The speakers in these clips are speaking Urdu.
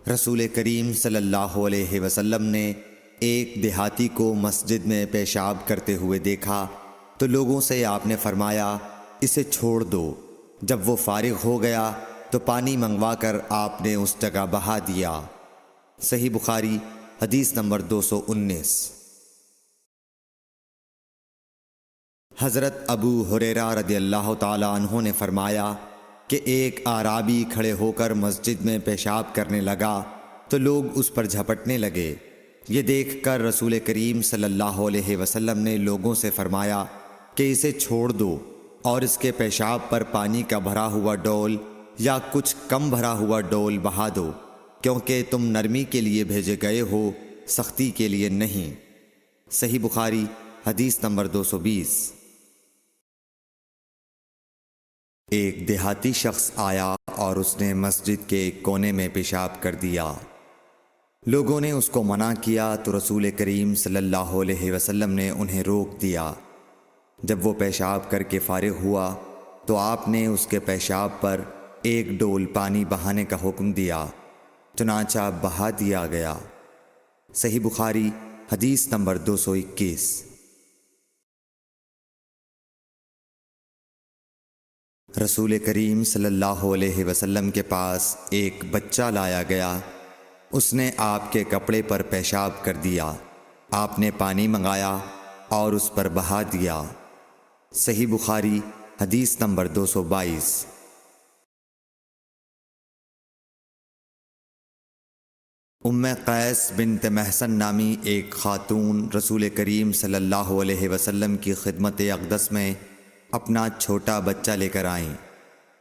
رسول کریم صلی اللہ علیہ وسلم نے ایک دیہاتی کو مسجد میں پیشاب کرتے ہوئے دیکھا تو لوگوں سے آپ نے فرمایا اسے چھوڑ دو۔ جب وہ فارغ ہو گیا تو پانی منگوا کر آپ نے اس جگہ بہا دیا۔ صحیح بخاری حدیث نمبر 219۔ حضرت ابو ہریرہ رضی اللہ تعالی عنہ نے فرمایا کہ ایک اعرابی کھڑے ہو کر مسجد میں پیشاب کرنے لگا تو لوگ اس پر جھپٹنے لگے۔ یہ دیکھ کر رسول کریم صلی اللہ علیہ وسلم نے لوگوں سے فرمایا کہ اسے چھوڑ دو اور اس کے پیشاب پر پانی کا بھرا ہوا ڈول یا کچھ کم بھرا ہوا ڈول بہا دو، کیونکہ تم نرمی کے لیے بھیجے گئے ہو، سختی کے لیے نہیں۔ صحیح بخاری حدیث نمبر 220۔ ایک دیہاتی شخص آیا اور اس نے مسجد کے ایک کونے میں پیشاب کر دیا۔ لوگوں نے اس کو منع کیا تو رسول کریم صلی اللہ علیہ وسلم نے انہیں روک دیا۔ جب وہ پیشاب کر کے فارغ ہوا تو آپ نے اس کے پیشاب پر ایک ڈول پانی بہانے کا حکم دیا، چنانچہ بہا دیا گیا۔ صحیح بخاری حدیث نمبر 221۔ رسول کریم صلی اللہ علیہ وسلم کے پاس ایک بچہ لایا گیا۔ اس نے آپ کے کپڑے پر پیشاب کر دیا۔ آپ نے پانی منگایا اور اس پر بہا دیا۔ صحیح بخاری حدیث نمبر 222۔ ام قیس بنت محصن نامی ایک خاتون رسول کریم صلی اللہ علیہ وسلم کی خدمت اقدس میں اپنا چھوٹا بچہ لے کر آئیں،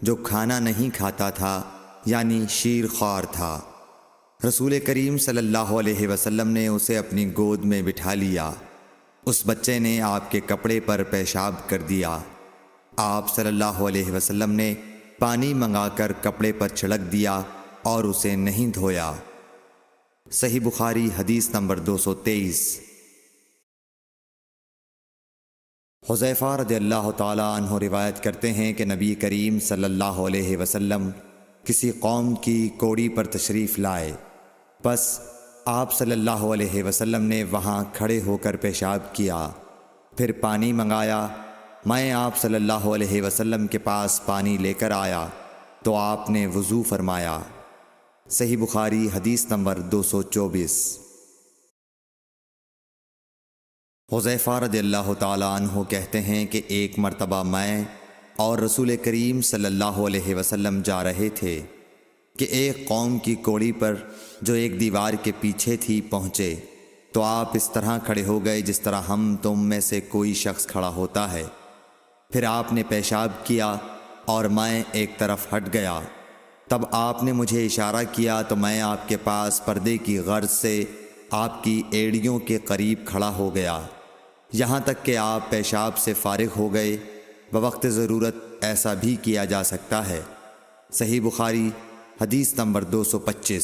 جو کھانا نہیں کھاتا تھا، یعنی شیر خوار تھا۔ رسول کریم صلی اللہ علیہ وسلم نے اسے اپنی گود میں بٹھا لیا۔ اس بچے نے آپ کے کپڑے پر پیشاب کر دیا۔ آپ صلی اللہ علیہ وسلم نے پانی منگا کر کپڑے پر چھڑک دیا اور اسے نہیں دھویا۔ صحیح بخاری حدیث نمبر 223۔ حذیفہ رضی اللہ تعالی عنہ روایت کرتے ہیں کہ نبی کریم صلی اللہ علیہ وسلم کسی قوم کی کوڑی پر تشریف لائے، بس آپ صلی اللہ علیہ وسلم نے وہاں کھڑے ہو کر پیشاب کیا، پھر پانی منگایا۔ میں آپ صلی اللہ علیہ وسلم کے پاس پانی لے کر آیا تو آپ نے وضو فرمایا۔ صحیح بخاری حدیث نمبر 224۔ حذیفہ رضی اللہ تعالی عنہ کہتے ہیں کہ ایک مرتبہ میں اور رسول کریم صلی اللہ علیہ وسلم جا رہے تھے کہ ایک قوم کی کوڑی پر جو ایک دیوار کے پیچھے تھی پہنچے، تو آپ اس طرح کھڑے ہو گئے جس طرح ہم تم میں سے کوئی شخص کھڑا ہوتا ہے۔ پھر آپ نے پیشاب کیا اور میں ایک طرف ہٹ گیا۔ تب آپ نے مجھے اشارہ کیا تو میں آپ کے پاس پردے کی غرض سے آپ کی ایڑیوں کے قریب کھڑا ہو گیا، یہاں تک کہ آپ پیشاب سے فارغ ہو گئے۔ بوقت ضرورت ایسا بھی کیا جا سکتا ہے۔ صحیح بخاری حدیث نمبر 225۔